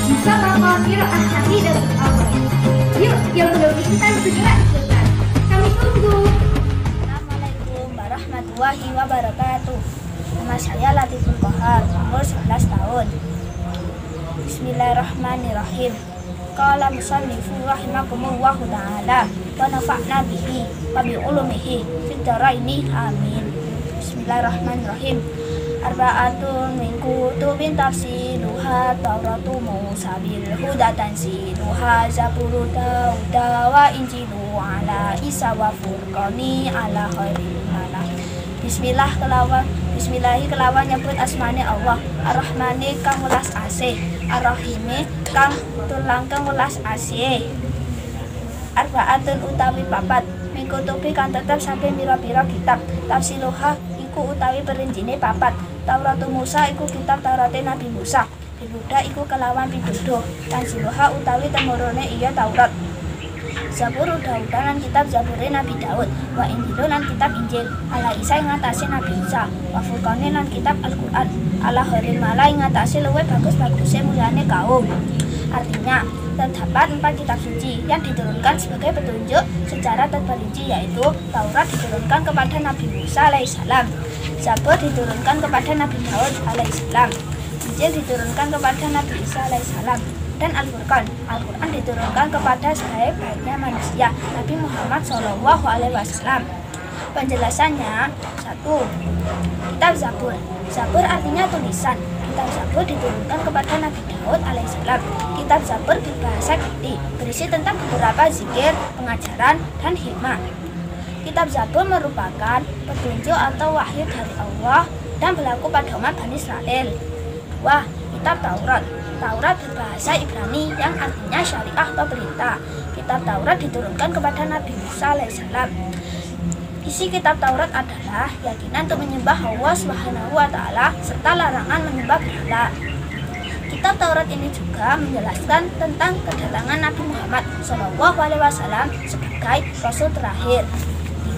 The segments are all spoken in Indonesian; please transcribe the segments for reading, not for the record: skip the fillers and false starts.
Bisa mengkonfir hati dan awal. Yuk, yang belum ikutan segera ikutan. Kami tunggu. Assalamualaikum warahmatullahi wabarakatuh. Nama saya Latiful Kohar, umur 11 tahun. Bismillahirrahmanirrahim. Qala musannifu rahimakumullahu ta'ala wa nafa'na bihi wa bi ulumihi fid dharaini amin. Bismillahirrahmanirrahim. Arba'atun min kutubin tafsiluha Tauratu Musa bil huda tansiluha Zaburu Dauda wa Injilu ala Isa wa Furqani ala khairil malah. Bismillahi kelawan nyebut asmane Allah. Ar-Rahmani kang welas asih, Ar-Rahimi kang tulang kang welas asih. Arba'atun utawi papat min kutubi kang tetep sampai pira-pira kitab. Tafsiluha iku utawi perincine papat. Tauratu Musa iku kitab Taurate Nabi Musa. Biluda iku kelawan pituduh. Tansiluha utawi temurune iya Taurat. Zaburu Dauda lan kitab Zabure Nabi Daud. Wa Injilu lan kitab Injil ala Isa ing ngatasi Nabi Isa. Wa Furqane lan kitab Al-Qur'an ala khairil malah ing ngatasi luwih bagus-baguse mulyane kaum. Artinya, terdapat 4 kitab suci yang diturunkan sebagai petunjuk secara terperinci, yaitu Taurat diturunkan kepada Nabi Musa alaihissalam, Zabur diturunkan kepada Nabi Daud alaihissalam, Injil diturunkan kepada Nabi Isa alaihissalam, dan Al-Furqan diturunkan kepada sebaik-baiknya manusia, Nabi Muhammad SAW. Penjelasannya: 1. Kitab Zabur. Zabur artinya tulisan. Kitab Zabur diturunkan kepada Nabi Daud alaihissalam. Kitab Zabur berbahasa Kipti, berisi tentang beberapa zikir, pengajaran, dan hikmah. Kitab Zabur merupakan petunjuk atau wahyu dari Allah dan berlaku pada umat Bani Israel. 2. Kitab Taurat. Taurat berbahasa Ibrani yang artinya syariah atau perintah. Kitab Taurat diturunkan kepada Nabi Musa alaihissalam. Isi kitab Taurat adalah keyakinan untuk menyembah Allah Subhanahu wa Ta'ala serta larangan menyembah berhala. Kitab Taurat ini juga menjelaskan tentang kedatangan Nabi Muhammad SAW sebagai Rasul terakhir.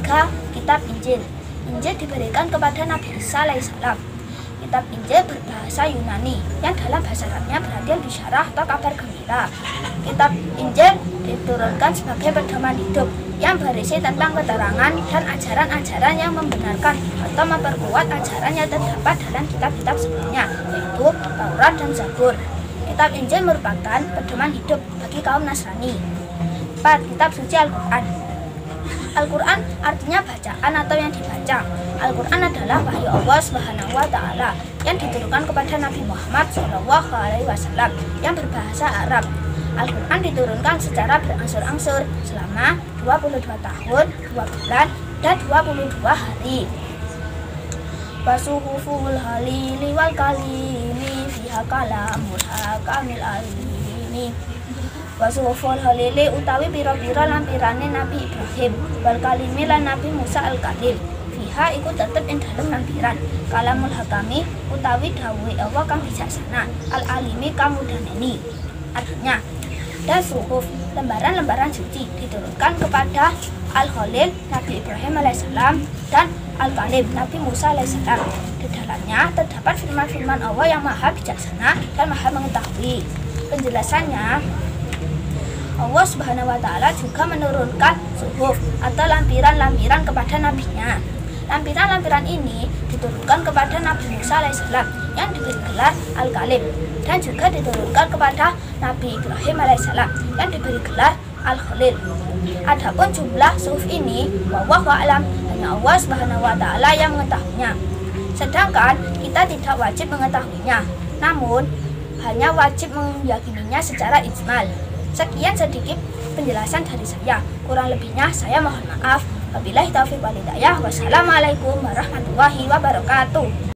3. Kitab Injil. Injil diberikan kepada Nabi Isa alaihissalam. Kitab Injil berbahasa Yunani yang dalam bahasa Arabnya berarti bisyarah atau kabar gembira. Kitab Injil diturunkan sebagai pedoman hidup yang berisi tentang keterangan dan ajaran-ajaran yang membenarkan atau memperkuat ajaran yang terdapat dalam kitab-kitab sebelumnya, yaitu Taurat dan Zabur. Kitab Injil merupakan pedoman hidup bagi kaum Nasrani. 4. Kitab suci Al-Quran. Al-Quran artinya bacaan atau yang dibaca. Al-Quran adalah wahyu Allah Subhanahu wa Ta'ala yang diturunkan kepada Nabi Muhammad SAW yang berbahasa Arab. Al-Quran diturunkan secara berangsur-angsur selama 22 tahun, 2 bulan, dan 22 hari. Basuhuful halili wal kalimi fiha kalamul hakamil alimi. Basuhuful halili utawi pira-pira lampirane Nabi Ibrahim, wal kalimi lan Nabi Musa al-Kalil. Fiha iku tetep ing dalem lampiran. Kalamul hakami utawi dawuhe Allah kang bijaksana, al-alimi kang mudaneni. Artinya, dan suhuf, lembaran-lembaran suci diturunkan kepada Al-Khalil, Nabi Ibrahim alaihissalam, dan Al-Kalim, Nabi Musa alaihissalam. Di dalamnya terdapat firman-firman Allah yang maha bijaksana dan maha mengetahui. Penjelasannya, Allah Subhanahu wa Ta'ala juga menurunkan suhuf atau lampiran-lampiran kepada nabinya. Lampiran-lampiran ini diturunkan kepada Nabi Musa alaihissalam yang diberi gelar Al-Kalim, dan juga diturunkan kepada Nabi Ibrahim alaihissalam yang diberi gelar Al-Khalil. Adapun jumlah suhuf ini, wallahu a'lam, hanya Allah Subhanahu wa Ta'ala yang mengetahuinya. Sedangkan kita tidak wajib mengetahuinya, namun hanya wajib meyakininya secara ijmal. Sekian sedikit penjelasan dari saya. Kurang lebihnya saya mohon maaf. Wabillahi taufiq wal hidayah. Wassalamualaikum warahmatullahi wabarakatuh.